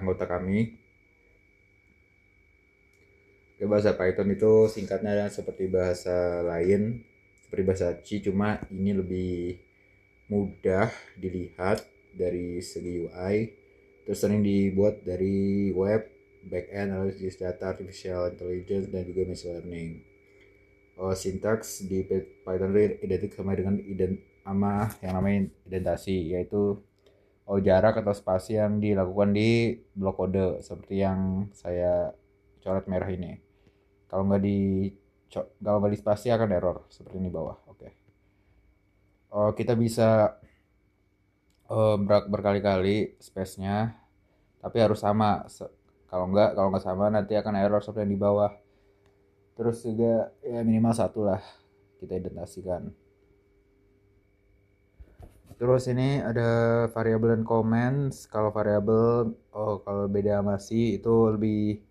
anggota kami. Bahasa Python itu singkatnya seperti bahasa lain, seperti bahasa C, cuma ini lebih mudah dilihat dari segi UI, terus sering dibuat dari web, backend, analisis data, artificial intelligence, dan juga machine learning. Sintaks di Python itu identik sama dengan sama yang namanya indentasi, yaitu jarak atau spasi yang dilakukan di blok kode seperti yang saya coret merah ini. Kalau nggak di kalau nggak di spasi akan error seperti ini bawah. Oke. Kita bisa berkali-kali space-nya, tapi harus sama. Kalau nggak sama nanti akan error seperti yang di bawah. Terus juga ya minimal satu lah kita identifikasikan. Terus ini ada variable dan comments. Kalau variable, kalau beda sama C itu lebih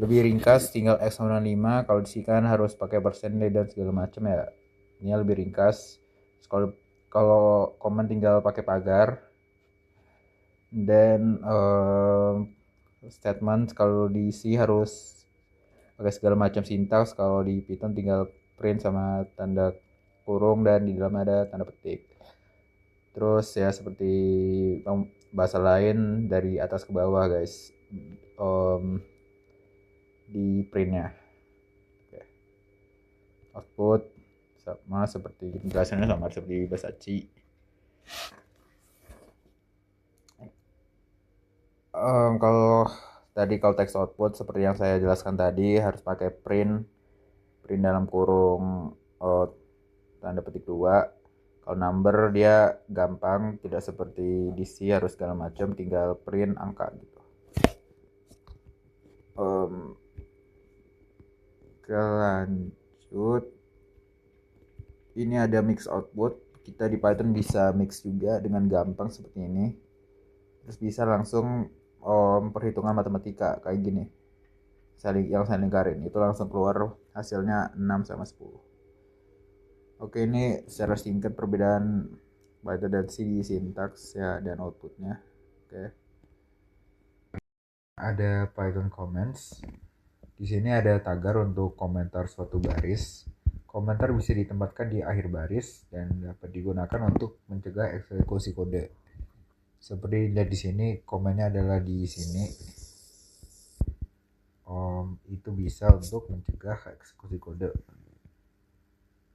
lebih ringkas, tinggal x sama 5. Kalau di C kan harus pakai persen dan segala macam ya. Ini lebih ringkas. Kalau kalau comment tinggal pakai pagar. Dan statement kalau di C harus pakai segala macam sintaks. Kalau di Python tinggal print sama tanda kurung dan di dalam ada tanda petik. Terus ya seperti bahasa lain dari atas ke bawah guys, di printnya. Oke. Output sama seperti penjelasannya sama seperti bahasa C. Kalau text output seperti yang saya jelaskan tadi harus pakai print dalam kurung tanda petik 2. Kalau number dia gampang, tidak seperti DC harus segala macam, tinggal print angka gitu. Lanjut, ini ada mix output. Kita di Python bisa mix juga dengan gampang seperti ini. Terus bisa langsung perhitungan matematika kayak gini. Yang saya lingkarin itu langsung keluar hasilnya 6 sama 10. Oke, ini secara singkat perbedaan Python dan C di sintaks ya dan outputnya. Oke. Ada Python comments. Di sini ada tagar untuk komentar suatu baris. Komentar bisa ditempatkan di akhir baris dan dapat digunakan untuk mencegah eksekusi kode. Seperti dilihat di sini, komennya adalah di sini. Itu bisa untuk mencegah eksekusi kode.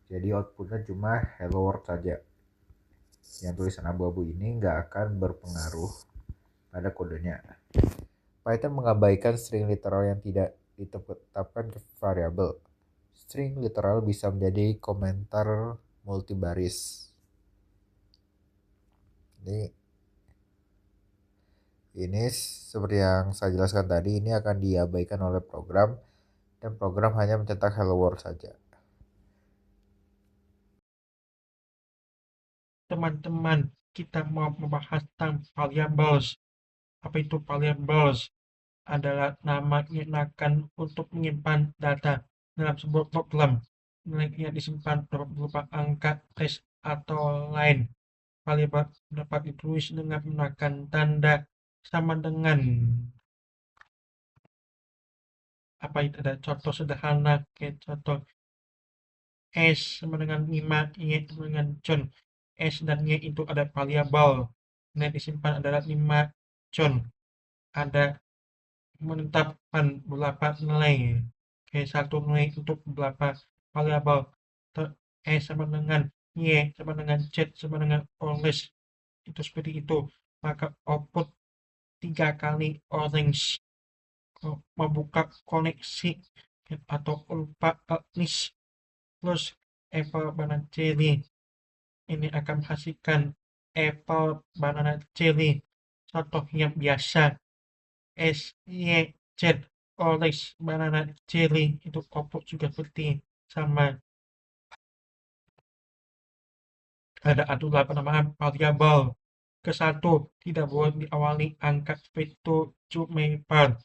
Jadi outputnya cuma hello world saja. Yang tulisan abu-abu ini nggak akan berpengaruh pada kodenya. Python mengabaikan string literal yang tidak ditetapkan ke variabel. String literal bisa menjadi komentar multibaris. Ini seperti yang saya jelaskan tadi, ini akan diabaikan oleh program dan program hanya mencetak hello world saja. Teman-teman, kita mau membahas tentang variables. Apa itu variables? Adalah nama yang digunakan untuk menyimpan data dalam sebuah program. Nilainya disimpan berupa angka, teks, atau lain. Variabel dapat ditulis dengan menggunakan tanda sama dengan apa itu, ada contoh sederhana kayak contoh S sama dengan 5, Y sama dengan John. S dan Y itu ada variabel. Yang disimpan adalah 5 John. Ada menetapkan beberapa nilai. Kayak satu nilai untuk beberapa variabel. S sama dengan Y sama dengan Z sama dengan orange. Itu seperti itu. Maka output 3 kali orange. Membuka koneksi atau lupa list. Terus apple banana jelly ini akan menghasilkan apple banana jelly. Contoh yang biasa S Y Z orange banana jelly itu output juga seperti sama. Ada aturan penamaan variabel. Ke satu, tidak boleh diawali angka seperti Jumapar.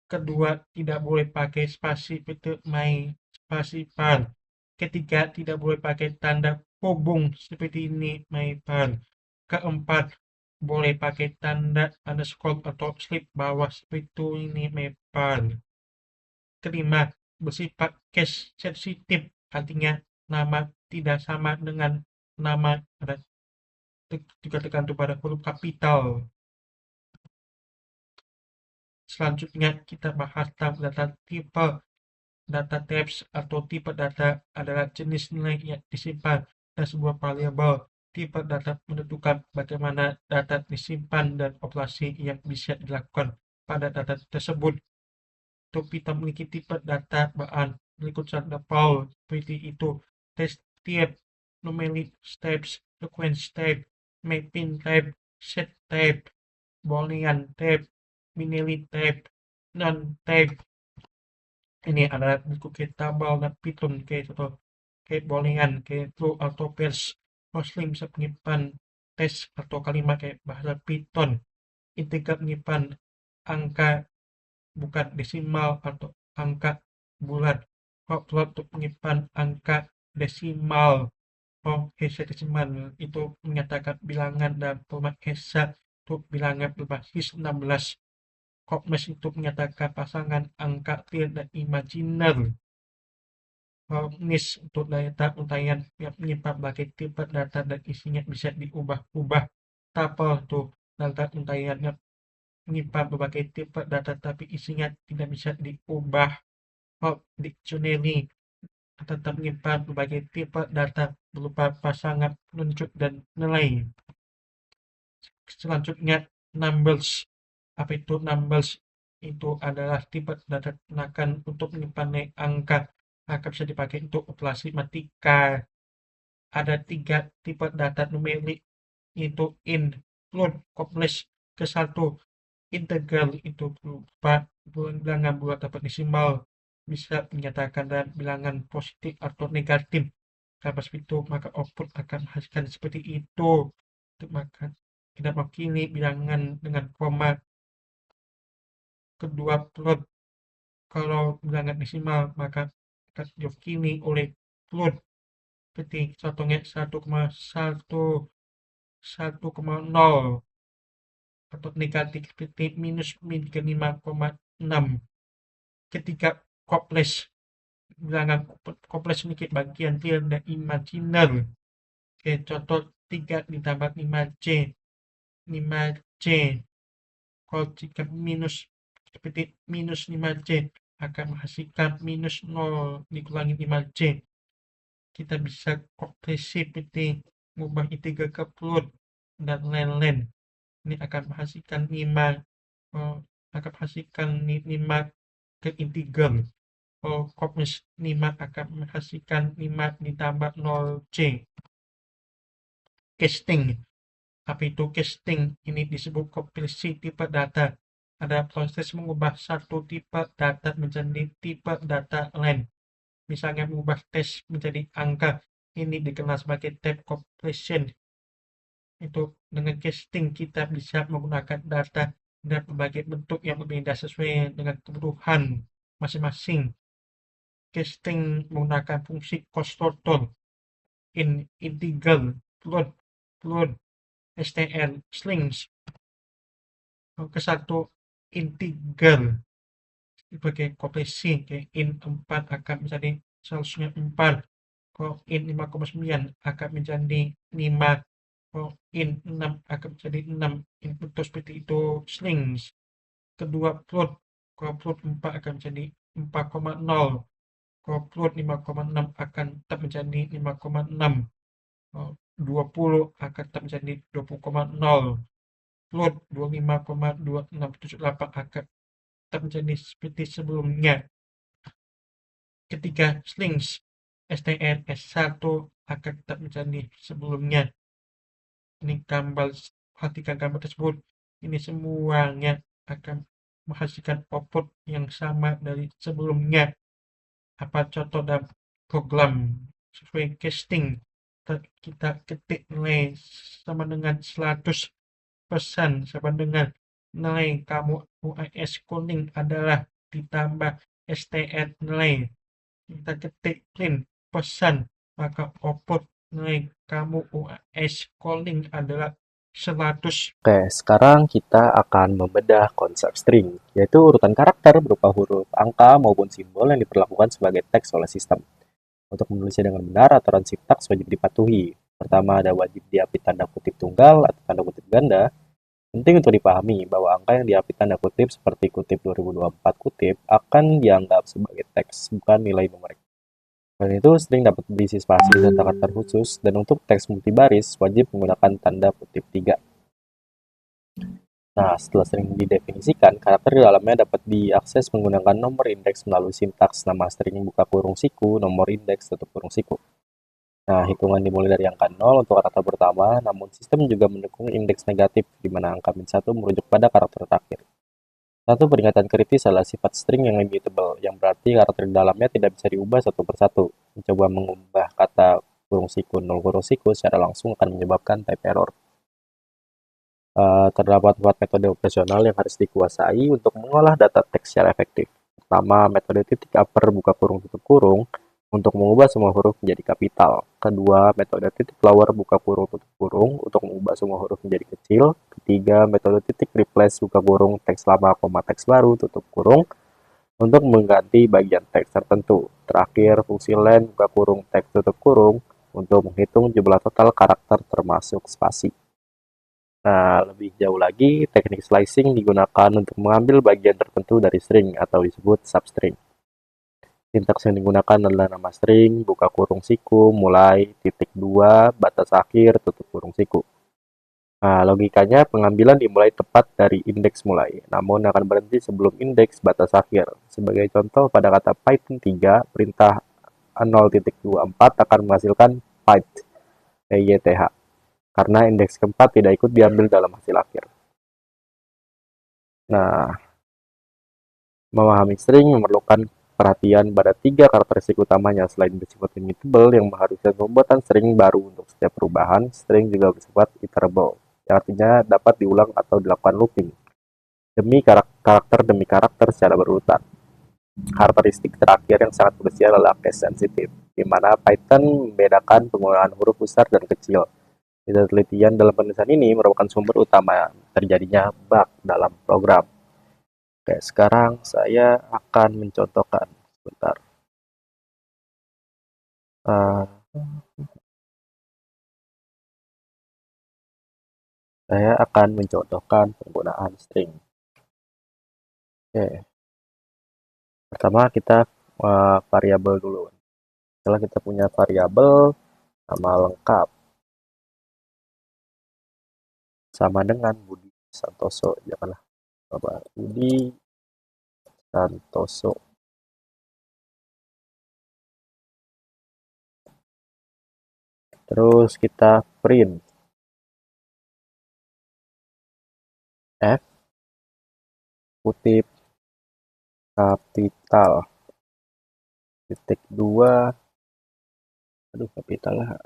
Kedua, tidak boleh pakai spasi seperti my spasi par. Ketiga, tidak boleh pakai tanda hubung seperti ini my par. Keempat, boleh pakai tanda underscore atau slip bawah seperti itu, ini maper. Kelima, bersifat case sensitif, artinya nama tidak sama dengan nama pada juga tergantung pada huruf kapital. Selanjutnya kita bahas data tipe. Data types atau tipe data adalah jenis nilai yang disimpan dan sebuah variabel. Tipe data menentukan bagaimana data disimpan dan operasi yang bisa dilakukan pada data tersebut. Untuk kita memiliki tipe data bahan berikut sampel seperti itu: test type, numeric types, sequence type, mapping type, set type, boolean type, binary type, non type. Ini adalah buku tabel dan Python kayak contoh kayak boolean, kayak true atau false. Mostly bisa menyimpan teks atau kalimat kayak bahasa Python. Integer menyimpan angka bukan desimal atau angka bulat. Float untuk menyimpan angka desimal. Hexadecimal itu menyatakan bilangan dan format hexa untuk bilangan berbasis 16. Kopmes itu menyatakan pasangan angka real dan imajiner. NIS untuk data untayan yang menyimpan berbagai tipe data dan isinya bisa diubah-ubah. Tuple untuk data untayan yang menyimpan berbagai tipe data tapi isinya tidak bisa diubah. Dictionary tetap menyimpan berbagai tipe data berupa pasangan, penunjuk, dan nilai. Selanjutnya, numbers. Apa itu numbers? Itu adalah tipe data digunakan untuk menyimpan angka. Angka bisa dipakai untuk operasi matematika. Ada 3 tipe data numerik, yaitu int, float, complex. Ke satu, integral itu berupa bilangan bulat atau desimal, bisa menyatakan dan bilangan positif atau negatif. Kalau seperti itu, maka output akan menghasilkan seperti itu. Maka tidak mewakili bilangan dengan koma. Kedua, float. Kalau bilangan desimal, maka akan diwakili oleh float. Seperti contohnya 1,1 atau negatif seperti minus 5,6. Ketika complex, bilangan kompleks memiliki bagian real dan imajiner. Oke, contoh 3 ditambah 5C. 5C. Kalau jika minus seperti minus 5C akan menghasilkan minus 0 dikurangi 5C. Kita bisa kompresi seperti mengubah integer ke float dan lain-lain. Ini akan menghasilkan 5 ke integer. Kopmes 5 akan menghasilkan 5 ditambah 0C. Casting. Apa itu casting? Ini disebut kompilasi tipe data. Ada proses mengubah satu tipe data menjadi tipe data lain. Misalnya mengubah teks menjadi angka. Ini dikenal sebagai type compression. Itu dengan casting kita bisa menggunakan data dan berbagai bentuk yang berbeda sesuai dengan kebutuhan masing-masing. Casting menggunakan fungsi constructor, integer, float, str, strings. Ke satu integer sebagai kompresi, kayak int 4 akan menjadi seharusnya 4. Kalau int 5,9 akan menjadi 5. Kalau int 6 akan menjadi 6. Input seperti itu strings. Kedua, float. Kalau float 4 akan menjadi 4,0. Kalau float 5,6 akan tetap menjadi 5,6. 20 akan tetap menjadi 20,0. Float 25,2678 akan tetap menjadi seperti sebelumnya. Ketika strings str s1 akan tetap menjadi sebelumnya. Ini gambar, perhatikan gambar tersebut. Ini semuanya akan menghasilkan output yang sama dari sebelumnya. Apa contoh dalam program sesuai casting? Kita ketik nilai sama dengan 100%, sama dengan nilai kamu UAS kuning adalah ditambah str nilai. Kita ketik print pesan, maka output nilai kamu UAS kuning adalah 100. Oke, sekarang kita akan membedah konsep string, yaitu urutan karakter berupa huruf, angka, maupun simbol yang diperlakukan sebagai teks oleh sistem. Untuk menulisnya dengan benar, aturan sintaks wajib dipatuhi. Pertama, ada wajib diapit tanda kutip tunggal atau tanda kutip ganda. Penting untuk dipahami bahwa angka yang diapit tanda kutip seperti kutip 2024 kutip akan dianggap sebagai teks, bukan nilai numerik. Selain itu, string dapat berisi spasi dan karakter khusus, dan untuk teks multibaris wajib menggunakan tanda kutip 3. Nah, setelah string didefinisikan, karakter di dalamnya dapat diakses menggunakan nomor indeks melalui sintaks nama string buka kurung siku, nomor indeks tutup kurung siku. Nah, hitungan dimulai dari angka 0 untuk karakter pertama, namun sistem juga mendukung indeks negatif, di mana angka -1 merujuk pada karakter terakhir. Satu peringatan kritis adalah sifat string yang immutable, yang berarti karakter di dalamnya tidak bisa diubah satu persatu. Mencoba mengubah kata kurung siku 0 kurung siku secara langsung akan menyebabkan type error. Terdapat 4 metode operasional yang harus dikuasai untuk mengolah data teks secara efektif. Pertama, metode titik upper buka kurung tutup kurung untuk mengubah semua huruf menjadi kapital. Kedua, metode titik lower buka kurung tutup kurung untuk mengubah semua huruf menjadi kecil. Ketiga, metode titik replace buka kurung teks lama, teks baru tutup kurung untuk mengganti bagian teks tertentu. Terakhir, fungsi len buka kurung teks tutup kurung untuk menghitung jumlah total karakter termasuk spasi. Nah, lebih jauh lagi, teknik slicing digunakan untuk mengambil bagian tertentu dari string atau disebut substring. Sintaks yang digunakan adalah nama string, buka kurung siku, mulai, titik 2, batas akhir, tutup kurung siku. Nah, logikanya pengambilan dimulai tepat dari indeks mulai, namun akan berhenti sebelum indeks batas akhir. Sebagai contoh, pada kata Python 3, perintah 0.24 akan menghasilkan pyth, pyth, karena indeks keempat tidak ikut diambil dalam hasil akhir. Nah, memahami string memerlukan perhatian pada 3 karakteristik utamanya. Selain bersifat immutable yang mengharuskan pembuatan string baru untuk setiap perubahan, string juga bersifat iterable, yang artinya dapat diulang atau dilakukan looping demi karakter demi karakter secara berurutan. Karakteristik terakhir yang sangat krusial adalah case sensitive, di mana Python membedakan penggunaan huruf besar dan kecil. Penelitian dalam penulisan ini merupakan sumber utama terjadinya bug dalam program. Oke, sekarang saya akan mencontohkan. Sebentar. Uh, saya akan mencontohkan penggunaan string. Oke, pertama kita variabel dulu. Setelah kita punya variabel, nama lengkap sama dengan Budi Santoso. Janganlah Bapak Budi Santoso. Terus kita print F kutip kapital titik 2, aduh kapital lah,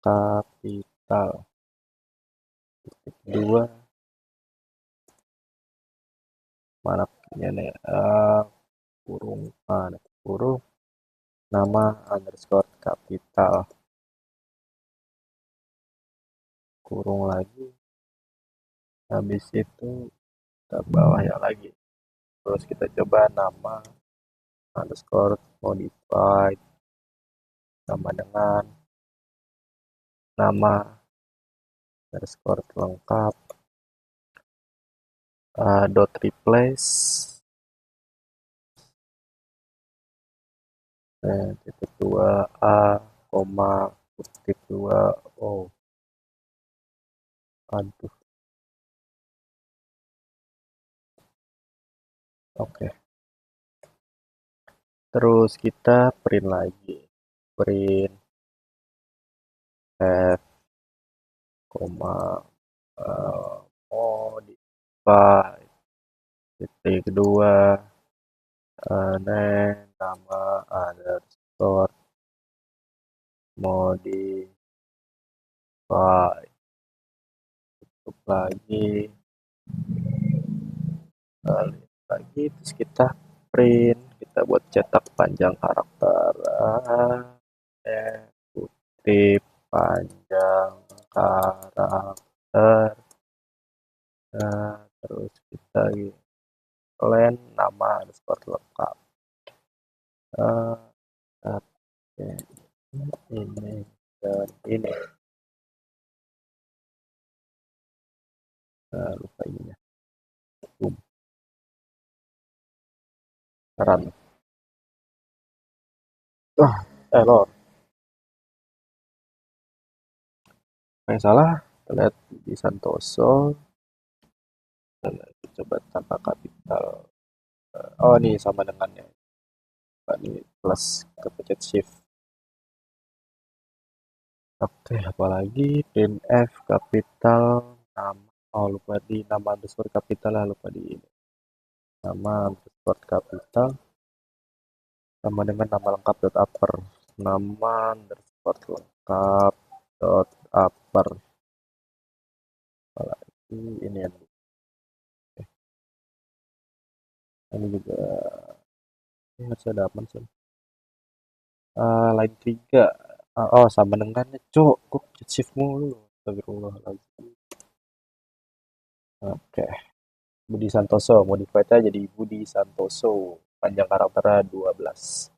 kapital titik 2, mana ya nih, kurung kurung nama underscore kapital kurung lagi, habis itu ke bawah ya lagi, terus kita coba nama underscore modified sama dengan nama underscore lengkap dot replace titik 2 a koma titik 2 o. Aduh, oke. Terus kita print lagi, print f koma modify titik 2 nama underscore modify, tutup lagi, lagi, terus kita print, kita buat cetak panjang karakter kutip panjang karakter, terus kita len nama underscore lengkap. Oke, ini dan ini. Lupa ininya. Run. Error. Apa yang salah? Kita lihat di Santoso. Coba tanpa kapital. Oh, ini sama dengannya. Ini plus kepencet shift. Oke, apalagi printf kapital nama. Oh, lupa di nama underscore kapital lah, lupa di ini. Nama underscore kapital sama dengan nama lengkap dot upper. Nama underscore lengkap dot upper. Apalagi ini yang ini juga ini harus ada aman sih. Line 3. Oh, sama dengannya, cuk. Kok shift mulu? Astagfirullahaladzim. Oke. Budi Santoso, modified-nya jadi Budi Santoso. Panjang karakternya 12.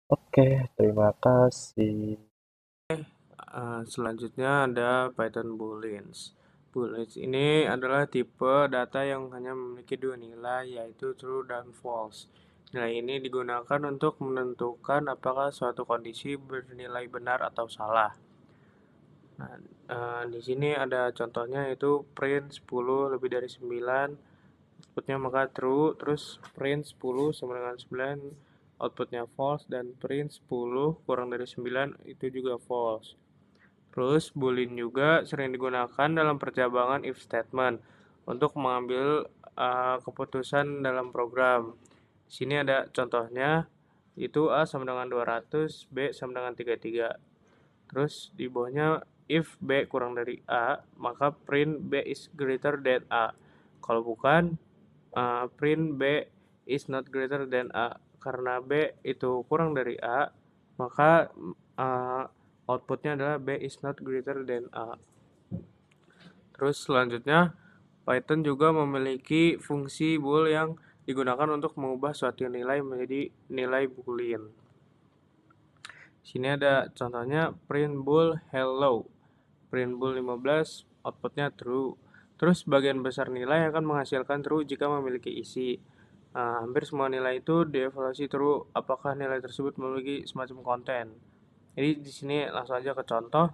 Oke, terima kasih. Selanjutnya ada Python Booleans. Booleans ini adalah tipe data yang hanya memiliki dua nilai, yaitu true dan false. Nilai ini digunakan untuk menentukan apakah suatu kondisi bernilai benar atau salah. Nah, di sini ada contohnya, yaitu print 10 lebih dari 9, outputnya maka true, terus print 10 sama dengan 9, outputnya false, dan print 10 kurang dari 9 itu juga false. Terus boolean juga sering digunakan dalam percabangan if statement untuk mengambil keputusan dalam program. Di sini ada contohnya, itu A sama dengan 200, B sama dengan 33. Terus di bawahnya if B kurang dari A, maka print B is greater than A. Kalau bukan, print B is not greater than A. Karena B itu kurang dari A, maka outputnya adalah B is not greater than A. Terus selanjutnya, Python juga memiliki fungsi bool yang digunakan untuk mengubah suatu nilai menjadi nilai boolean. Sini ada contohnya, print bool hello. Print bool 15, outputnya true. Terus bagian besar nilai akan menghasilkan true jika memiliki isi. Hampir semua nilai itu dievaluasi true apakah nilai tersebut memiliki semacam konten. Jadi di sini langsung aja ke contoh.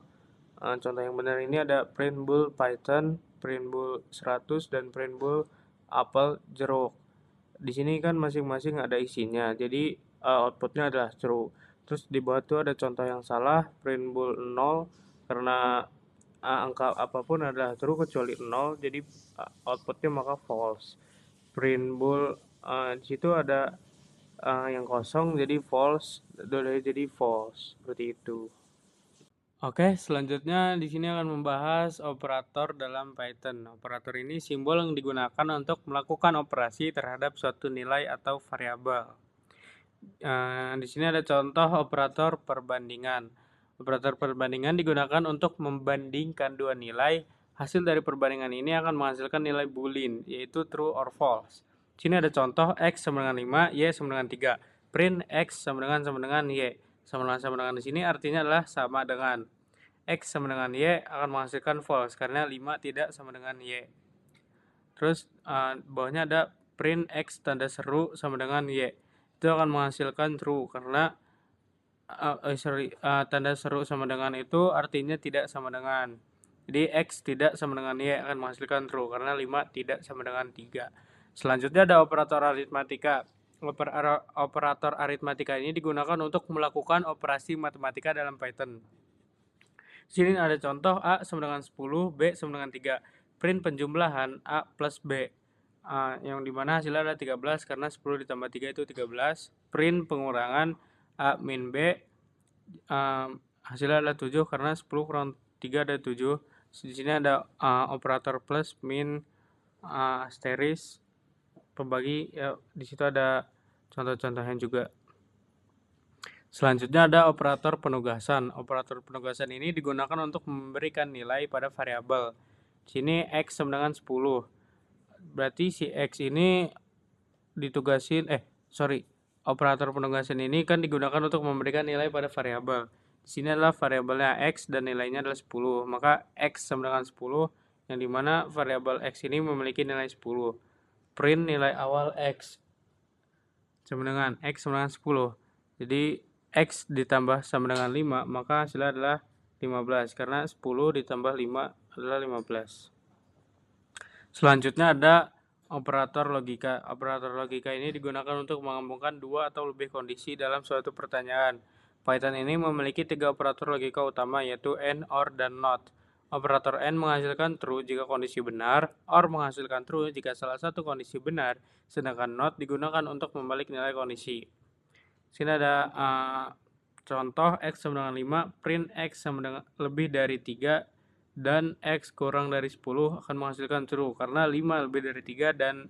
Contoh yang benar ini ada print bool Python, print bool 100, dan print bool apple jeruk. Di sini kan masing-masing ada isinya, jadi outputnya adalah true. Terus di bawah itu ada contoh yang salah, print bool 0, karena angka apapun adalah true kecuali 0, jadi outputnya maka false. Print bool di situ ada yang kosong jadi false, jadi false, seperti itu. Oke, selanjutnya di sini akan membahas operator dalam Python. Operator ini simbol yang digunakan untuk melakukan operasi terhadap suatu nilai atau variabel. Di sini ada contoh operator perbandingan. Operator perbandingan digunakan untuk membandingkan dua nilai. Hasil dari perbandingan ini akan menghasilkan nilai boolean, yaitu true or false. Di sini ada contoh x sama dengan 5, y sama dengan 3. Print x sama dengan y. Sama dengan di sini artinya adalah sama dengan. X sama dengan Y akan menghasilkan false karena 5 tidak sama dengan Y. Terus bawahnya ada print X tanda seru sama dengan Y. Itu akan menghasilkan true karena tanda seru sama dengan itu artinya tidak sama dengan. Jadi X tidak sama dengan Y akan menghasilkan true karena 5 tidak sama dengan 3. Selanjutnya ada operator aritmatika. Operator aritmatika ini digunakan untuk melakukan operasi matematika dalam Python. Sini ada contoh A sama dengan 10, B sama dengan 3. Print penjumlahan A plus B. Yang dimana hasilnya adalah 13 karena 10 ditambah 3 itu 13. Print pengurangan A min B. Hasilnya adalah 7 karena 10 kurang 3 ada 7. Di sini ada operator plus, min, asteris, pembagi. Ya, di situ ada contoh-contohnya juga. Selanjutnya ada operator penugasan. Operator penugasan ini digunakan untuk memberikan nilai pada variabel. Di sini X sama dengan 10. Berarti si X ini ditugasin, operator penugasan ini kan digunakan untuk memberikan nilai pada variabel. Di sini adalah variabelnya X dan nilainya adalah 10. Maka X sama dengan 10, yang dimana variabel X ini memiliki nilai 10. Print nilai awal X sama dengan X sama dengan 10. Jadi X ditambah sama dengan 5, maka hasilnya adalah 15. Karena 10 ditambah 5 adalah 15. Selanjutnya ada operator logika. Operator logika ini digunakan untuk menggabungkan dua atau lebih kondisi dalam suatu pertanyaan. Python ini memiliki 3 operator logika utama, yaitu AND, OR, dan NOT. Operator AND menghasilkan true jika kondisi benar, OR menghasilkan true jika salah satu kondisi benar, sedangkan NOT digunakan untuk membalik nilai kondisi. Sini ada contoh X sama dengan 5, print X sama dengan lebih dari 3, dan X kurang dari 10 akan menghasilkan true, karena 5 lebih dari 3 dan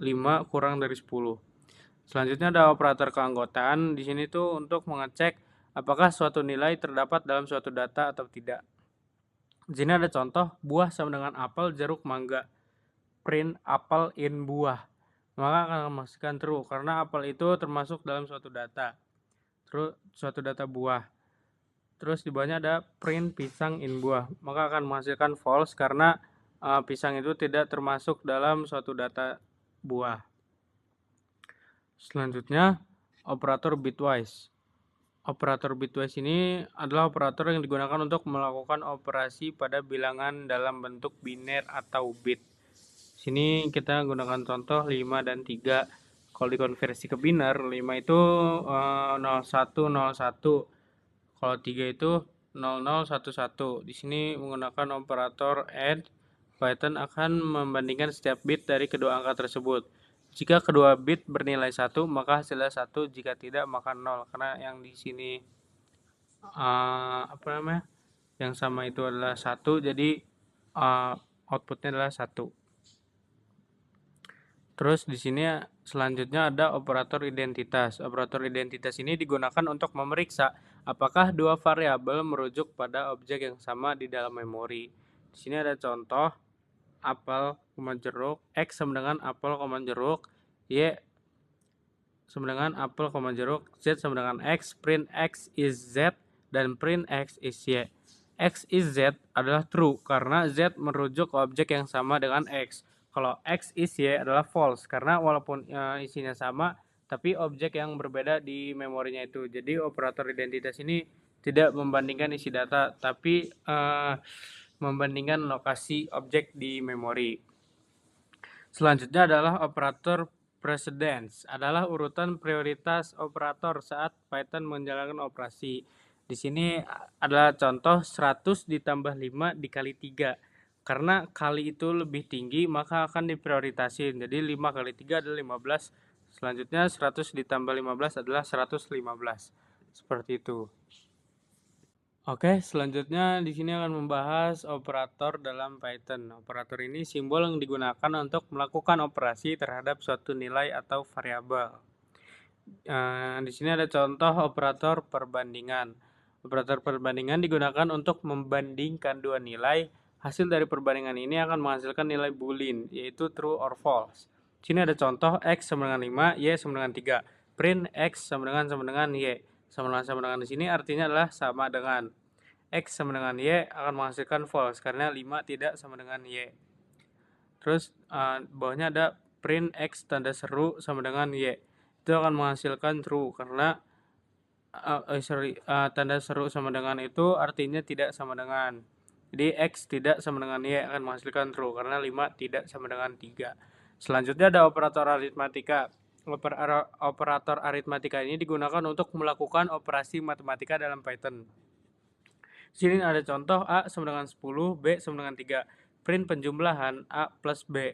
5 kurang dari 10. Selanjutnya ada operator keanggotaan. Di sini tuh untuk mengecek apakah suatu nilai terdapat dalam suatu data atau tidak. Di sini ada contoh buah sama dengan apel, jeruk, mangga. Print apel in buah, maka akan menghasilkan true karena apel itu termasuk dalam suatu data. Terus suatu data buah. Terus di bawahnya ada print pisang in buah, maka akan menghasilkan false karena pisang itu tidak termasuk dalam suatu data buah. Selanjutnya operator bitwise. Operator bitwise ini adalah operator yang digunakan untuk melakukan operasi pada bilangan dalam bentuk biner atau bit. Sini kita gunakan contoh 5 dan 3. Kalau dikonversi ke biner, 5 itu 0101. Kalau 3 itu 0011. Di sini menggunakan operator AND, Python akan membandingkan setiap bit dari kedua angka tersebut. Jika kedua bit bernilai 1, maka hasilnya 1, jika tidak maka 0. Karena yang di sini yang sama itu adalah 1, jadi outputnya adalah 1. Terus di sini selanjutnya ada operator identitas. Operator identitas ini digunakan untuk memeriksa apakah dua variabel merujuk pada objek yang sama di dalam memori. Di sini ada contoh apel, jeruk, X sama dengan apel, jeruk, Y sama dengan apel, jeruk, Z sama dengan X, print X is Z, dan print X is Y. X is Z adalah true karena Z merujuk ke objek yang sama dengan X. Kalau X is Y adalah false karena walaupun isinya sama, tapi objek yang berbeda di memorinya itu. Jadi operator identitas ini tidak membandingkan isi data, tapi membandingkan lokasi objek di memori. Selanjutnya adalah operator precedence, adalah urutan prioritas operator saat Python menjalankan operasi. Di sini adalah contoh 100 ditambah 5 dikali 3. Karena kali itu lebih tinggi, maka akan diprioritasin. Jadi 5 kali 3 adalah 15. Selanjutnya 100 ditambah 15 adalah 115. Seperti itu. Oke, selanjutnya di sini akan membahas operator dalam Python. Operator ini simbol yang digunakan untuk melakukan operasi terhadap suatu nilai atau variabel. Di sini ada contoh operator perbandingan. Operator perbandingan digunakan untuk membandingkan dua nilai. Hasil dari perbandingan ini akan menghasilkan nilai boolean, yaitu true or false. Di sini ada contoh X sama dengan 5, Y sama dengan 3. Print X sama dengan Y. Sama dengan di sini artinya adalah sama dengan. X sama dengan Y akan menghasilkan false karena 5 tidak sama dengan Y. Terus bawahnya ada print X tanda seru sama dengan Y. Itu akan menghasilkan true karena tanda seru sama dengan itu artinya tidak sama dengan. Jadi X tidak sama dengan Y akan menghasilkan true karena 5 tidak sama dengan 3. Selanjutnya ada operator aritmatika. Operator aritmatika ini digunakan untuk melakukan operasi matematika dalam Python. Di sini ada contoh A sama dengan 10, B sama dengan 3. Print penjumlahan A plus B.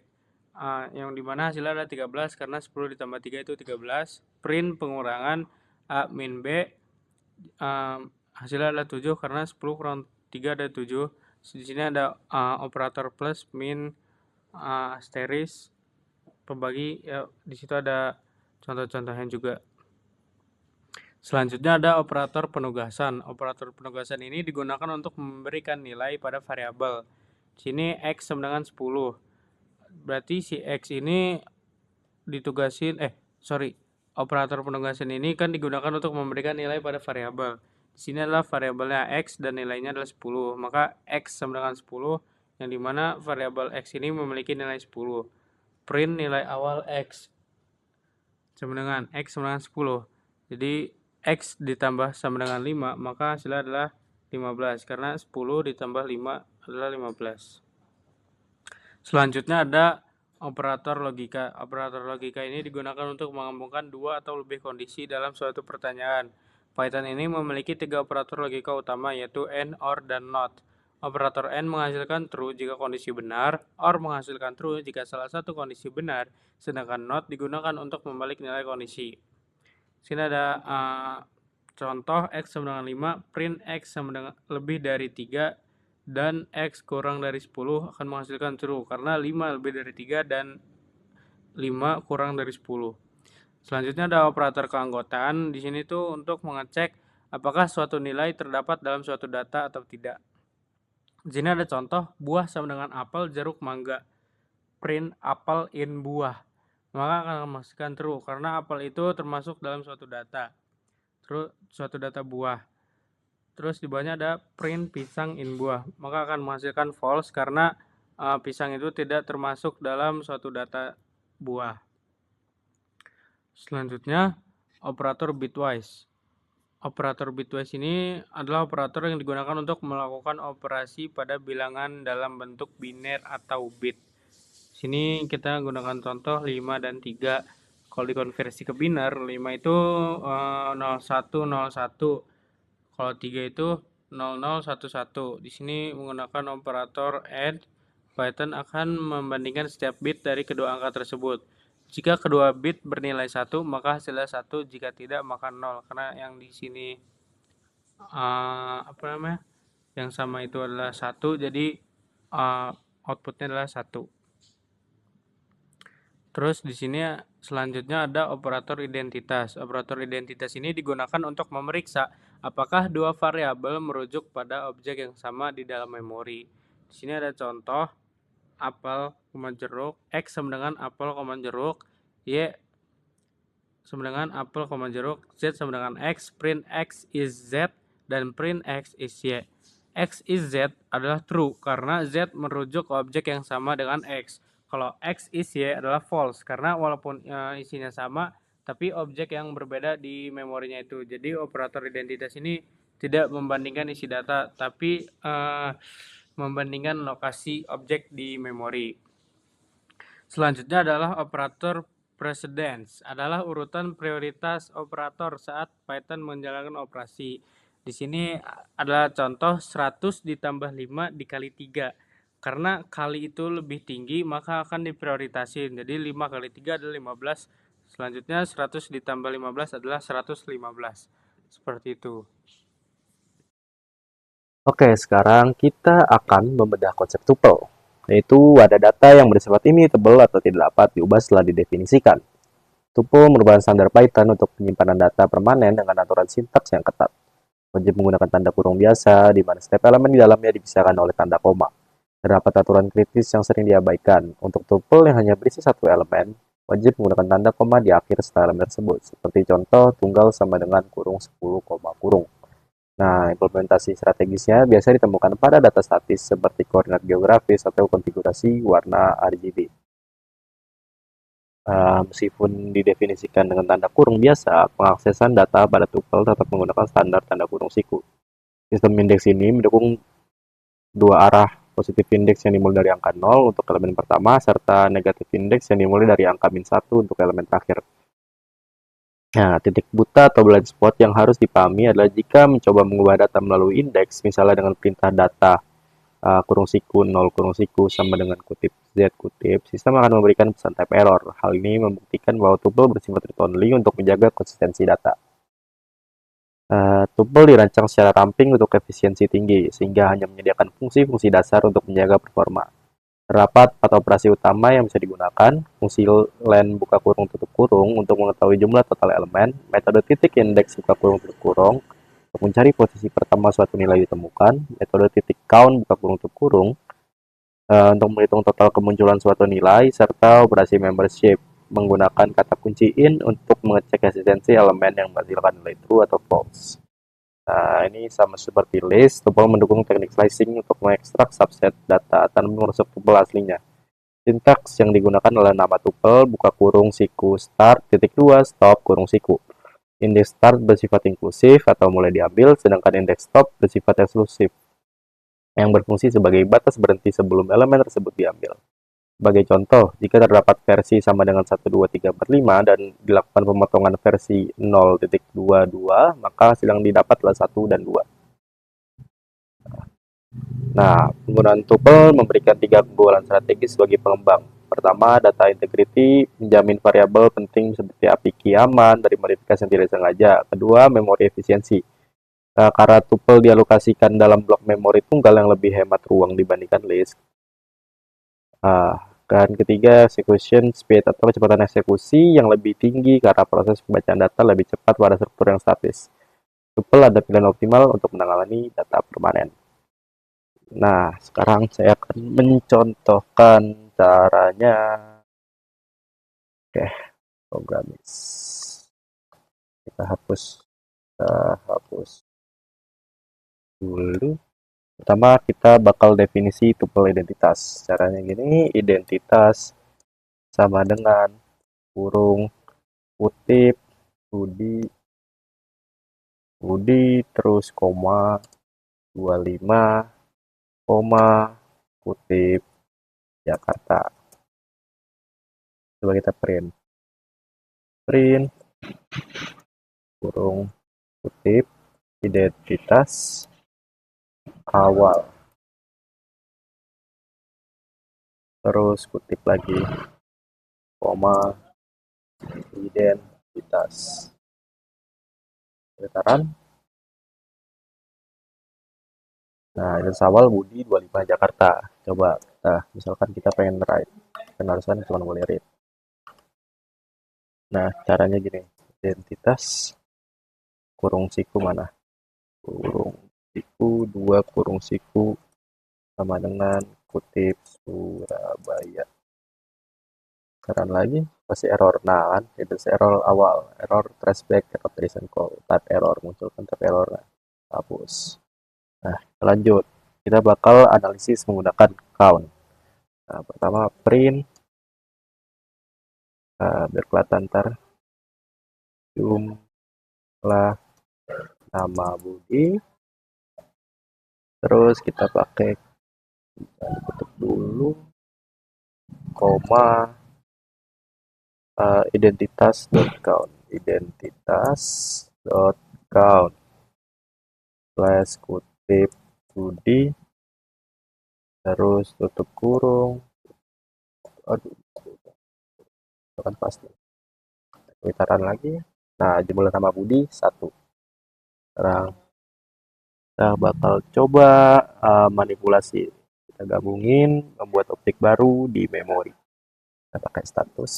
Yang dimana hasilnya adalah 13 karena 10 ditambah 3 itu 13. Print pengurangan A min B. Hasilnya adalah 7 karena 10 kurang 3 ada 7. Di sini ada operator plus, min, asterisk, pembagi. Ya, di situ ada contoh-contohnya juga. Selanjutnya ada operator penugasan. Operator penugasan ini digunakan untuk memberikan nilai pada variabel. Di sini X sama dengan 10. Berarti si X ini ditugasin, operator penugasan ini kan digunakan untuk memberikan nilai pada variabel. Di sini adalah variabelnya X dan nilainya adalah 10. Maka X sama dengan 10, yang dimana variabel X ini memiliki nilai 10. Print nilai awal X sama dengan X sama dengan 10. Jadi X ditambah sama dengan 5, maka hasilnya adalah 15. Karena 10 ditambah 5 adalah 15. Selanjutnya ada operator logika. Operator logika ini digunakan untuk menggabungkan dua atau lebih kondisi dalam suatu pertanyaan. Python ini memiliki 3 operator logika utama, yaitu AND, OR, dan NOT. Operator AND menghasilkan true jika kondisi benar, OR menghasilkan true jika salah satu kondisi benar, sedangkan NOT digunakan untuk membalik nilai kondisi. Sini ada contoh X sama dengan 5, print X sama dengan lebih dari 3 dan X kurang dari 10 akan menghasilkan true karena 5 lebih dari 3 dan 5 kurang dari 10. Selanjutnya ada operator keanggotaan. Di sini tuh untuk mengecek apakah suatu nilai terdapat dalam suatu data atau tidak. Di sini ada contoh buah sama dengan apel, jeruk, mangga. Print apel in buah. Maka akan menghasilkan true karena apel itu termasuk dalam suatu data. Terus suatu data buah. Terus di bawahnya ada print pisang in buah. Maka akan menghasilkan false karena pisang itu tidak termasuk dalam suatu data buah. Selanjutnya operator bitwise. Operator bitwise ini adalah operator yang digunakan untuk melakukan operasi pada bilangan dalam bentuk biner atau bit. Sini kita gunakan contoh 5 dan 3. Kalau dikonversi ke biner, 5 itu 0101. Kalau 3 itu 0011. Di sini menggunakan operator AND, Python akan membandingkan setiap bit dari kedua angka tersebut. Jika kedua bit bernilai 1, maka hasilnya 1, jika tidak maka 0. Karena yang di sini yang sama itu adalah 1, jadi outputnya adalah 1. Terus di sini selanjutnya ada operator identitas. Operator identitas ini digunakan untuk memeriksa apakah dua variabel merujuk pada objek yang sama di dalam memori. Di sini ada contoh apel, jeruk, X sama dengan apel, jeruk, Y sama dengan apel, jeruk, Z sama dengan X, print X is Z, dan print X is Y. X is Z adalah true karena Z merujuk ke objek yang sama dengan X. Kalau X is Y adalah false karena walaupun isinya sama, tapi objek yang berbeda di memorinya itu. Jadi operator identitas ini tidak membandingkan isi data, tapi membandingkan lokasi objek di memori. Selanjutnya adalah operator precedence, adalah urutan prioritas operator saat Python menjalankan operasi. Di sini adalah contoh 100 ditambah 5 dikali 3. Karena kali itu lebih tinggi, maka akan diprioritasin. Jadi 5 kali 3 adalah 15. Selanjutnya 100 ditambah 15 adalah 115. Seperti itu. Oke, sekarang kita akan membedah konsep tuple, yaitu ada data yang bersifat immutable atau tidak dapat diubah setelah didefinisikan. Tuple merupakan standar Python untuk penyimpanan data permanen dengan aturan sintaks yang ketat. Wajib menggunakan tanda kurung biasa, di mana setiap elemen di dalamnya dipisahkan oleh tanda koma. Terdapat aturan kritis yang sering diabaikan. Untuk tuple yang hanya berisi satu elemen, wajib menggunakan tanda koma di akhir setelah elemen tersebut. Seperti contoh, tunggal sama dengan kurung 10, kurung. Nah, implementasi strategisnya biasa ditemukan pada data statis seperti koordinat geografis atau konfigurasi warna RGB. Meskipun didefinisikan dengan tanda kurung biasa, pengaksesan data pada tuple tetap menggunakan standar tanda kurung siku. Sistem indeks ini mendukung dua arah, positif indeks yang dimulai dari angka 0 untuk elemen pertama, serta negatif indeks yang dimulai dari angka min 1 untuk elemen terakhir. Nah, titik buta atau blind spot yang harus dipahami adalah jika mencoba mengubah data melalui indeks, misalnya dengan perintah data kurung siku 0 kurung siku sama dengan kutip Z kutip, sistem akan memberikan pesan type error. Hal ini membuktikan bahwa tuple bersifat read-only untuk menjaga konsistensi data. Tuple dirancang secara ramping untuk efisiensi tinggi, sehingga hanya menyediakan fungsi-fungsi dasar untuk menjaga performa. Terdapat 4 operasi utama yang bisa digunakan: fungsi len buka kurung tutup kurung untuk mengetahui jumlah total elemen, metode titik indeks buka kurung tutup kurung untuk mencari posisi pertama suatu nilai ditemukan, metode titik count buka kurung tutup kurung untuk menghitung total kemunculan suatu nilai, serta operasi membership menggunakan kata kunci in untuk mengecek eksistensi elemen yang menghasilkan nilai true atau false. Nah, ini sama seperti list, tuple mendukung teknik slicing untuk mengekstrak subset data tanpa merusak tuple aslinya. Sintaks yang digunakan adalah nama tuple, buka kurung siku start, titik 2, stop, kurung siku. Indeks start bersifat inklusif atau mulai diambil, sedangkan indeks stop bersifat eksklusif, yang berfungsi sebagai batas berhenti sebelum elemen tersebut diambil. Sebagai contoh, jika terdapat versi sama dengan 1, 2, 3, 4, 5 dan dilakukan pemotongan versi 0.22, maka hasil yang didapat adalah 1 dan 2. Nah, penggunaan tuple memberikan 3 keunggulan strategis bagi pengembang. Pertama, data integrity menjamin variabel penting seperti API key aman dari modifikasi yang tidak sengaja. Kedua, memori efisiensi. Karena tuple dialokasikan dalam blok memori tunggal yang lebih hemat ruang dibandingkan list. Dan ketiga, execution speed atau kecepatan eksekusi yang lebih tinggi karena proses pembacaan data lebih cepat pada struktur yang statis. Tuple ada pilihan optimal untuk menangani data permanen. Nah, sekarang saya akan mencontohkan caranya. Oke, programis. Kita hapus dulu. Pertama, kita bakal definisi tuple identitas. Caranya gini, identitas sama dengan kurung kutip Budi terus koma 25 koma kutip Jakarta. Coba kita print kurung kutip identitas awal, terus kutip lagi koma identitas sekitaran. Nah, identitas awal Budi 25 Jakarta. Coba misalkan kita pengen write, kan harusnya cuma boleh read. Nah, caranya gini, identitas kurung siku mana? Kurung siku 2 kurung siku sama dengan kutip Surabaya. Sekarang lagi pasti error. Nah, kan itu error awal, error traceback, error trace and call, type error, munculkan type error. Nah, hapus. Nah, lanjut. Kita bakal analisis menggunakan count. Nah, pertama print biar kelihatan ntar jumlah nama Budi, terus kita pakai tutup dulu koma identitas.count slash kutip Budi terus tutup kurung, aduh kan pasti putaran lagi. Nah, jumlah nama Budi 1. Sekarang kita bakal coba manipulasi. Kita gabungin, membuat objek baru di memori. Kita pakai status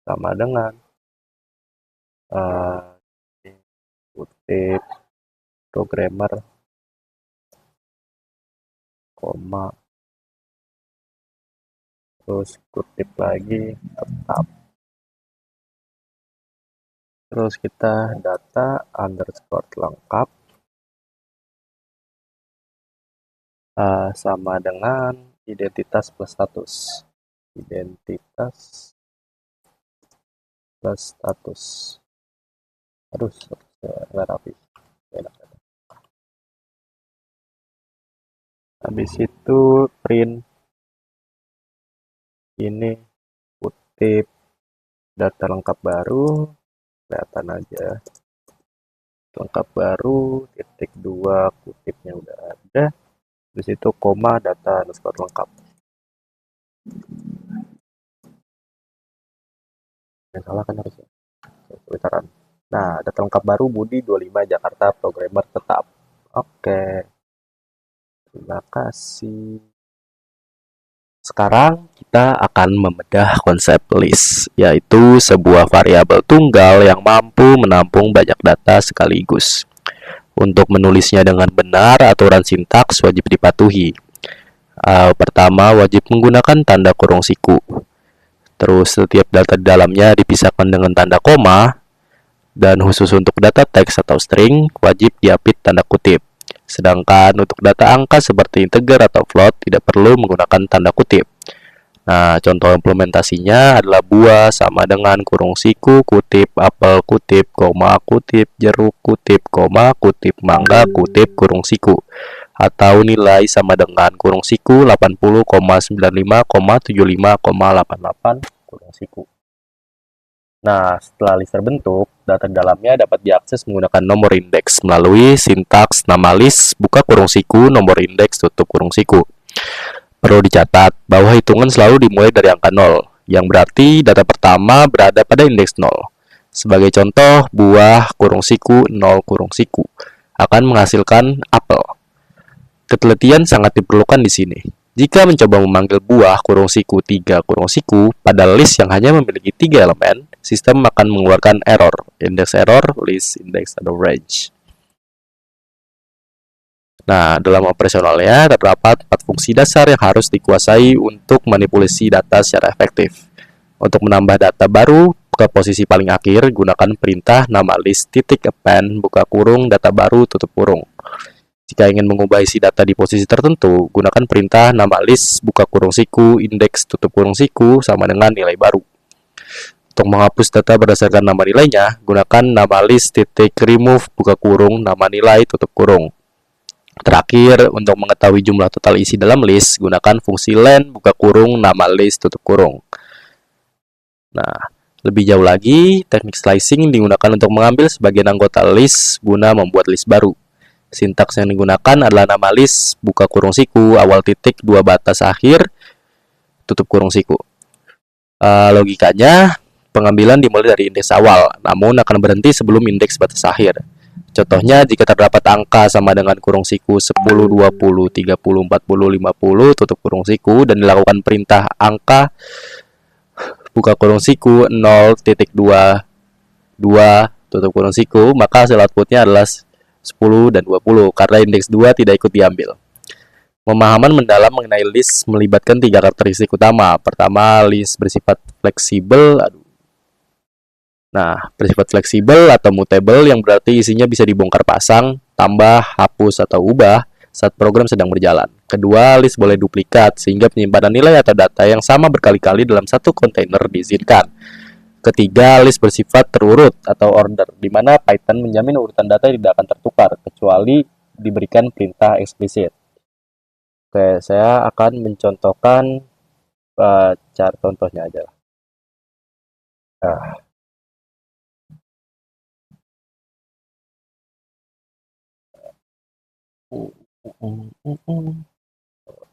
sama dengan kutip programmer koma terus kutip lagi tetap, terus kita data underscore lengkap sama dengan identitas plus status, identitas plus status. Aduh, nggak rapi. Habis itu print ini kutip data lengkap baru, kelihatan aja lengkap baru titik 2 kutipnya udah ada, habis itu koma data underscore lengkap. Yang salah kan harusnya putaran. Nah, data lengkap baru Budi 25 Jakarta, programmer tetap. Oke, terima kasih. Sekarang kita akan membedah konsep list, yaitu sebuah variabel tunggal yang mampu menampung banyak data sekaligus. Untuk menulisnya dengan benar, aturan sintaks wajib dipatuhi. Pertama, wajib menggunakan tanda kurung siku. Terus, setiap data di dalamnya dipisahkan dengan tanda koma, dan khusus untuk data teks atau string, wajib diapit tanda kutip. Sedangkan untuk data angka seperti integer atau float tidak perlu menggunakan tanda kutip. Nah, contoh implementasinya adalah buah sama dengan kurung siku, kutip, apel, kutip, koma, kutip, jeruk, kutip, koma, kutip, mangga, kutip, kurung siku. Atau nilai sama dengan kurung siku 80,95,75,88 kurung siku. Nah, setelah list terbentuk, data di dalamnya dapat diakses menggunakan nomor indeks melalui sintaks nama list, buka kurung siku, nomor indeks, tutup kurung siku. Perlu dicatat bahwa hitungan selalu dimulai dari angka 0, yang berarti data pertama berada pada indeks 0. Sebagai contoh, buah kurung siku 0 kurung siku akan menghasilkan apel. Ketelitian sangat diperlukan di sini. Jika mencoba memanggil buah kurung siku 3 kurung siku pada list yang hanya memiliki 3 elemen, sistem akan mengeluarkan error, index error, list index atau range. Nah, dalam operasionalnya terdapat 4 fungsi dasar yang harus dikuasai untuk manipulasi data secara efektif. Untuk menambah data baru ke posisi paling akhir, gunakan perintah nama list titik append buka kurung data baru tutup kurung. Jika ingin mengubah isi data di posisi tertentu, gunakan perintah nama list buka kurung siku indeks tutup kurung siku sama dengan nilai baru. Untuk menghapus data berdasarkan nama nilainya, gunakan nama list titik remove buka kurung nama nilai tutup kurung. Terakhir, untuk mengetahui jumlah total isi dalam list, gunakan fungsi len buka kurung nama list tutup kurung. Nah, lebih jauh lagi, teknik slicing digunakan untuk mengambil sebagian anggota list guna membuat list baru. Sintaks yang digunakan adalah nama list, buka kurung siku, awal titik, 2 batas akhir, tutup kurung siku. Logikanya, pengambilan dimulai dari indeks awal, namun akan berhenti sebelum indeks batas akhir. Contohnya, jika terdapat angka sama dengan kurung siku 10, 20, 30, 40, 50, tutup kurung siku, dan dilakukan perintah angka buka kurung siku 0.2, 2, tutup kurung siku, maka hasil outputnya adalah 10 dan 20 karena indeks 2 tidak ikut diambil. Pemahaman mendalam mengenai list melibatkan 3 karakteristik utama. Pertama, list bersifat fleksibel. Nah, bersifat fleksibel atau mutable yang berarti isinya bisa dibongkar pasang, tambah, hapus, atau ubah saat program sedang berjalan. Kedua, list boleh duplikat sehingga penyimpanan nilai atau data yang sama berkali-kali dalam satu kontainer diizinkan. Ketiga, list bersifat terurut atau order, di mana Python menjamin urutan data tidak akan tertukar, kecuali diberikan perintah eksplisit. Oke, saya akan mencontohkan cara contohnya aja.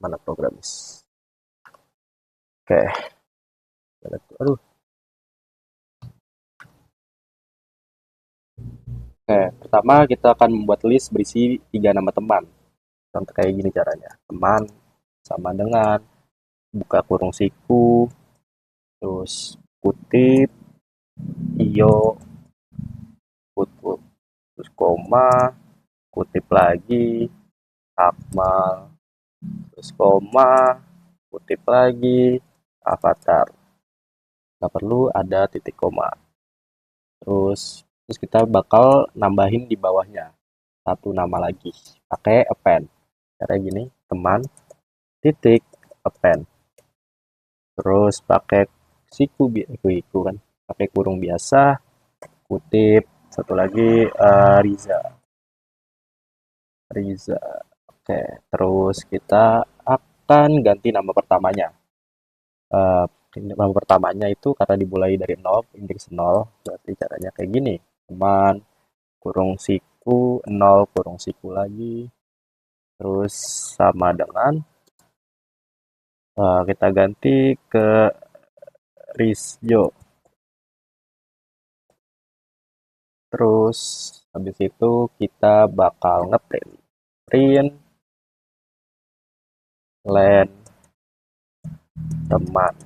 Mana programis? Oke. Aduh. Oke, pertama kita akan membuat list berisi 3 nama teman. Contoh kayak gini caranya. Teman sama dengan buka kurung siku, terus kutip, iyo, kutip, terus koma, kutip lagi, akmal, terus koma, kutip lagi, avatar. Nggak perlu ada titik koma. Terus kita bakal nambahin di bawahnya satu nama lagi pakai append. Cara gini, teman titik append. Terus pakai siku kan, pakai kurung biasa, kutip, satu lagi Riza. Oke, terus kita akan ganti nama pertamanya. Nama pertamanya itu karena dimulai dari 0, indeks 0, berarti caranya kayak gini. Teman, kurung siku, 0, kurung siku lagi. Terus sama dengan, kita ganti ke Rizjo. Terus, habis itu kita bakal print len teman.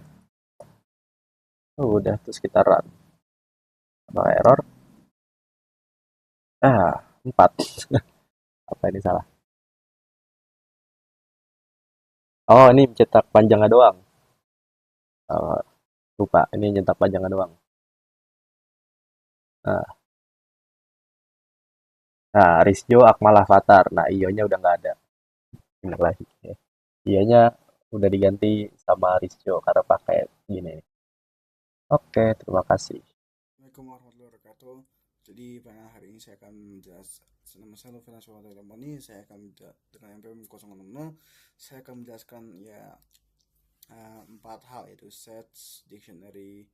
Udah, terus kita run. Apa error? 4. Apa ini salah? Oh, ini cetak panjangnya doang. Oh, lupa, ini nyetak panjangnya doang. Nah, Rizjo Akmal Avatar. Nah, ionya udah nggak ada. Bener lagi. Ionya udah diganti sama Rizjo karena pakai gini. Oke, terima kasih. Assalamualaikum warahmatullahi wabarakatuh. Jadi pada hari ini saya akan menjelaskan, nama saya Novel Nasrullah Damani. Saya akan dengan MPM 060 saya akan menjelaskan ya 4 hal, yaitu sets, dictionary,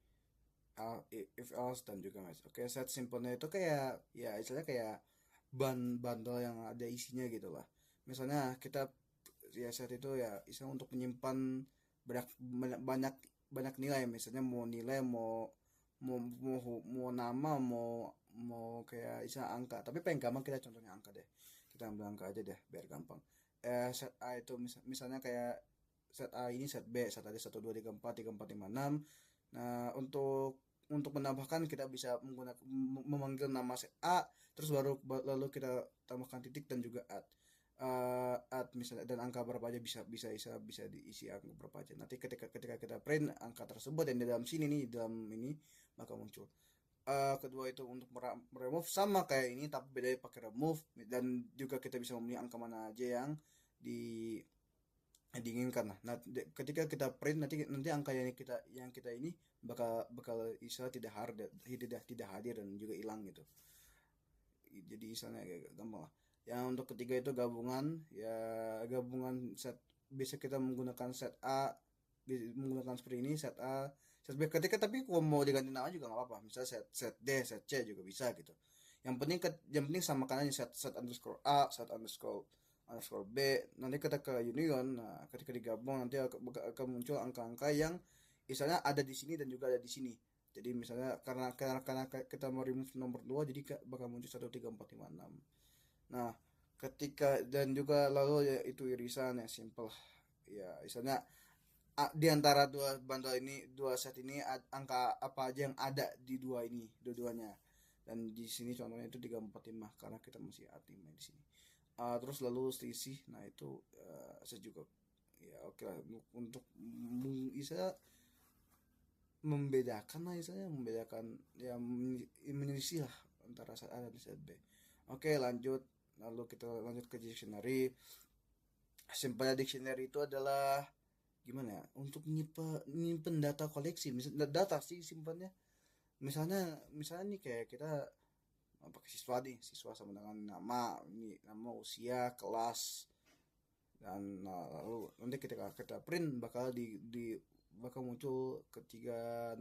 if else, dan juga match. Oke, set simpelnya itu kayak ya istilahnya kayak bundle yang ada isinya gitu lah. Misalnya kita ya set itu ya istilah untuk menyimpan banyak banyak banyak nilai, misalnya mau nilai, mau nama, mau kayak istilah angka, tapi paling gampang kita contohnya angka deh, kita ambil angka aja deh biar gampang. Set A itu misalnya kayak set A ini set B, set A 1 2 3 4 3 4 5 6. Nah, untuk menambahkan kita bisa menggunakan memanggil nama set A, terus lalu kita tambahkan titik dan juga add misalnya, dan angka berapa aja, bisa diisi angka berapa aja. Nanti ketika kita print angka tersebut dan di dalam sini nih, dalam ini maka muncul. Kedua itu untuk remove, sama kayak ini tapi bedanya pakai remove, dan juga kita bisa memilih angka mana aja yang diinginkan. Nah, ketika kita print nanti angka yang kita ini bakal istilah tidak hadir dan juga hilang gitu. Jadi misalnya kayak gampang lah. Yang untuk ketiga itu gabungan, ya gabungan set, bisa kita menggunakan set A, menggunakan seperti ini set A, set B, ketika tapi kalau mau diganti nama juga nggak apa-apa, misalnya set D, set C juga bisa gitu. Yang penting samakan aja set underscore A, set underscore B. Nanti ketika union, nah ketika digabung nanti akan muncul angka-angka yang misalnya ada di sini dan juga ada di sini. Jadi misalnya karena kita mau remove nomor 2, jadi bakal muncul 1 3 4 5 6. Nah, ketika dan juga lalu ya itu irisan yang simple. Ya, misalnya di antara dua set ini angka apa aja yang ada di dua-duanya. Dan di sini contohnya itu 3 4 5 karena kita masih add 5 di sini. Terus lalu selisih, nah itu saya juga ya oke lah, untuk bisa membedakan ya menyelisih lah antara set A dan set B. Oke, lanjut. Lalu kita lanjut ke dictionary. Simpelnya dictionary itu adalah gimana ya, untuk nyimpen data koleksi, misalnya data sih simpannya. Misalnya nih kayak kita pakai siswa sama dengan nama, usia, kelas, dan lalu nanti kita print bakal bakal muncul ketiga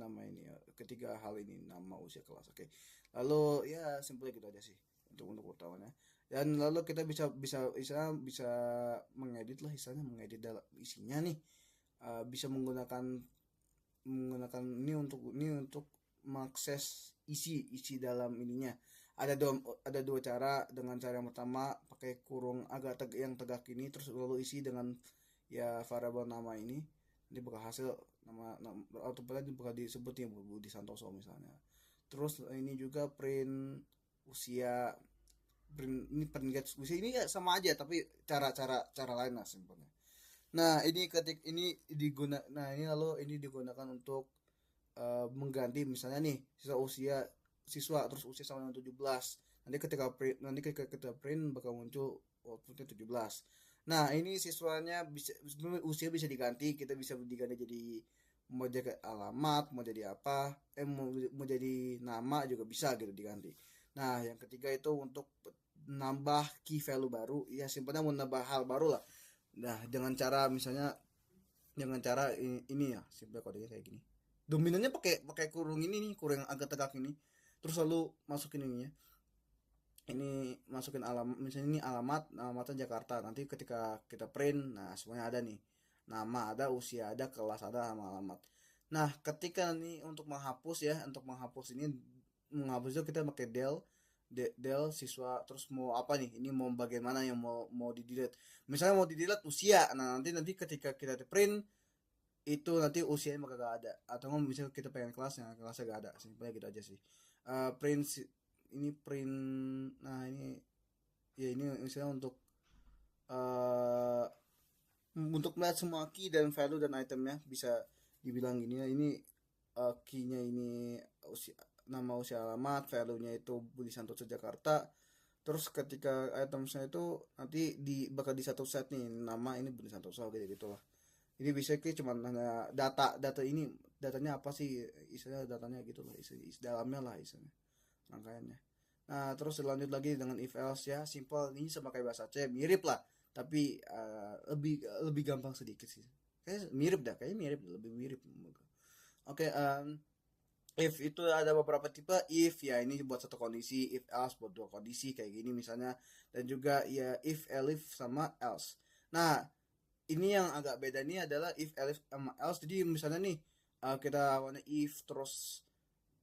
hal ini, nama, usia, kelas. Oke. Lalu ya simpelnya gitu aja sih untuk utamanya. Dan lalu kita bisa mengedit lah, mengedit dalam isinya nih. Bisa menggunakan ini untuk mengakses isi dalam ininya. Ada dua cara. Dengan cara yang pertama pakai kurung agak yang tegak ini, terus lalu isi dengan ya variabel nama ini. Ini bakal hasil nama autopilot bakal disebut ya Budi Santoso misalnya. Terus ini juga print usia, print get usia, ini ya sama aja tapi cara lain lah simpelnya. Nah, ini ini lalu ini digunakan untuk mengganti misalnya nih siswa terus usia sama dengan 17. Nanti ketika kita print bakal muncul outputnya 17. Nah, ini siswanya usia bisa diganti, kita bisa diganti jadi mau jadi alamat, mau jadi apa, mau jadi nama juga bisa gitu diganti. Nah, yang ketiga itu untuk nambah key value baru, ya simpelnya mau nambah hal baru lah. Nah, dengan cara ini ya, simpel kodenya kayak gini. Dominannya pakai kurung ini nih, kurung yang agak tegak ini. Terus lalu masukin ininya. Ini masukin alamat, misalnya ini alamatnya Jakarta. Nanti ketika kita print, nah semuanya ada nih. Nama ada, usia ada, kelas ada, sama alamat. Nah, ketika nih untuk menghapus itu kita pakai del siswa, terus mau apa nih, ini mau bagian mana yang mau di delete. Misalnya mau di delete usia, nah nanti ketika kita print itu nanti usianya bakal gak ada, atau nggak misalnya kita pengen kelasnya gak ada, simpelnya gitu aja sih. Print ini print, nah ini ya ini misalnya eh untuk melihat semua key dan value dan itemnya, bisa dibilang gini ya, ini key-nya ini usia, nama, usia, alamat, value-nya itu Budi Santoso Jakarta. Terus ketika itemsnya itu nanti bakal di satu set nih, nama ini Budi Santoso gitu gitulah. Ini bisa kayak cuman hanya data ini, datanya apa sih, isinya datanya gitu lah, isi dalamnya lah, isinya rangkaiannya. Nah, terus lanjut lagi dengan if else ya, simple, ini sama kayak bahasa C, mirip lah, tapi lebih lebih gampang sedikit sih. Kayak mirip dah, kayaknya mirip, lebih mirip. Oke, if itu ada beberapa tipe. If ya ini buat satu kondisi, if else buat dua kondisi kayak gini misalnya, dan juga ya if, elif sama else. Nah, ini yang agak beda nih adalah if, elif sama else. Jadi misalnya nih kita warna if, terus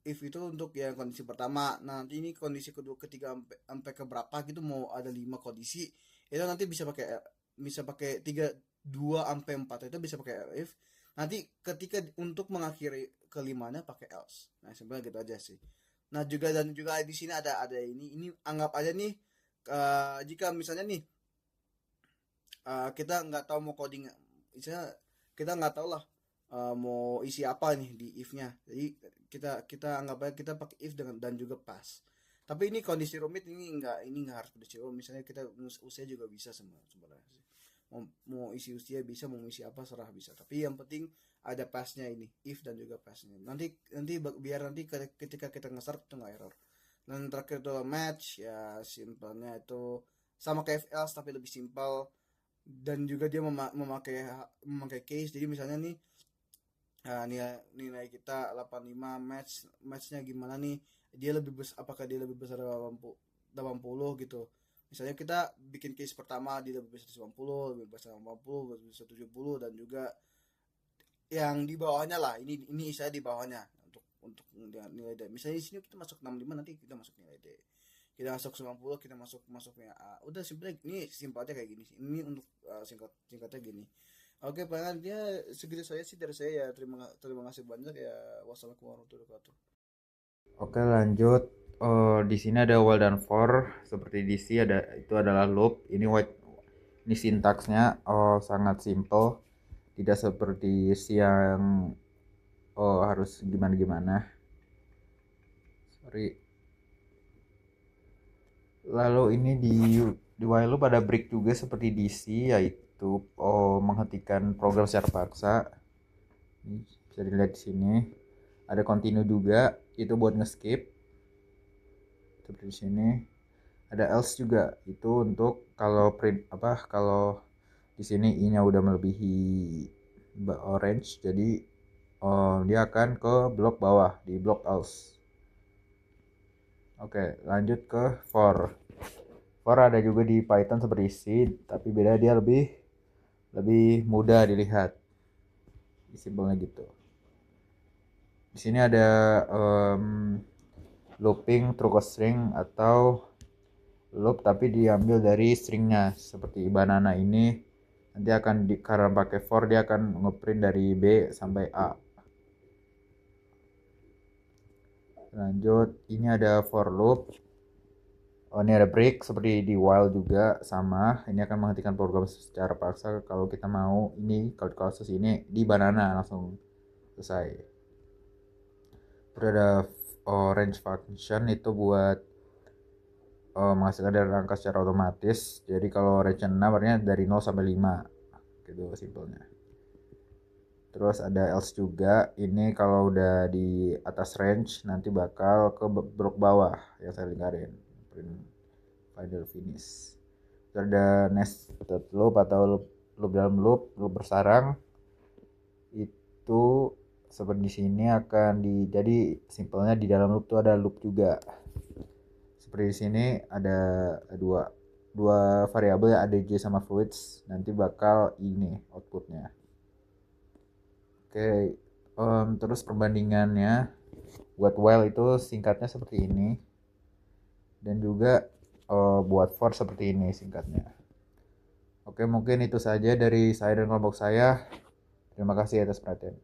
if itu untuk yang kondisi pertama. Nah, nanti ini kondisi kedua, ketiga, sampai ke berapa gitu, mau ada 5 kondisi. Itu nanti bisa pakai 3, 2 sampai 4 itu bisa pakai if. Nanti ketika untuk mengakhiri kelimanya pakai else. Nah, sebenarnya gitu aja sih. Nah, juga di sini ada ini anggap aja nih, jika misalnya nih kita nggak tahu mau coding, misalnya kita nggak tahu lah mau isi apa nih di if-nya. Jadi kita anggap aja kita pakai if dengan dan juga pas. Tapi ini kondisi rumit, ini nggak harus kondisi rumit. Misalnya kita usia juga bisa sebenarnya sih. Mau isi usia bisa, mau isi apa serah bisa. Tapi yang penting ada pasnya ini, if dan juga pasnya. Nanti biar nanti ketika kita nge-start itu nggak error. Dan terakhir itu match, ya simpelnya itu sama kayak if else tapi lebih simpel, dan juga dia memakai case. Jadi misalnya nih, nilai kita 85, matchnya gimana nih, apakah dia lebih besar dari 80 gitu. Misalnya kita bikin case pertama dia lebih besar dari 90, lebih besar dari 80, lebih besar 70, dan juga yang di bawahnya lah, ini saya di bawahnya untuk nilai D. Misalnya di sini kita masuk 65, nanti kita masuk nilai D. Kita masuk 90, kita masuknya A. Udah simpelnya kayak gini sih. Ini untuk singkatnya gini. Oke, Pak, dia segitu saja sih dari saya ya. Terima kasih banyak ya. Wassalamualaikum warahmatullahi wabarakatuh. Oke, lanjut. Di sini ada while dan for, seperti di C itu adalah loop. Ini sintaksnya sangat simple, tidak seperti C yang harus gimana-gimana. Sorry. Lalu ini di while loop ada break juga seperti di C, yaitu menghentikan program secara paksa. Ini bisa dilihat di sini. Ada continue juga, itu buat nge-skip. Seperti di sini. Ada else juga, itu untuk kalau kalau di sini i-nya udah melebihi orange, jadi dia akan ke blok bawah, di blok else. Oke, lanjut ke for. For ada juga di Python seperti C, tapi beda, dia lebih mudah dilihat. Simpelnya gitu. Di sini ada looping through string atau loop tapi diambil dari stringnya, seperti banana ini nanti akan karena pakai for dia akan ngeprint dari B sampai A. Lanjut, ini ada for loop. Ini ada break seperti di while juga sama. Ini akan menghentikan program secara paksa kalau kita mau. Ini kalau kasus ini di banana langsung selesai. Terus ada range function, itu buat menghasilkan dari angka secara otomatis. Jadi kalau range 6 artinya dari 0 sampai 5 gitu simpelnya. Terus ada else juga, ini kalau udah di atas range nanti bakal ke blok bawah yang saya lingkarin, print final finish. Terus ada nested loop atau loop dalam loop bersarang, itu seperti di sini jadi simpelnya di dalam loop tuh ada loop juga. Seperti di sini ada dua variabel ya, ADJ sama fluids, nanti bakal ini outputnya. Oke, terus perbandingannya buat while itu singkatnya seperti ini, dan juga buat for seperti ini singkatnya. Oke, mungkin itu saja dari saya dan kelompok saya. Terima kasih atas perhatian.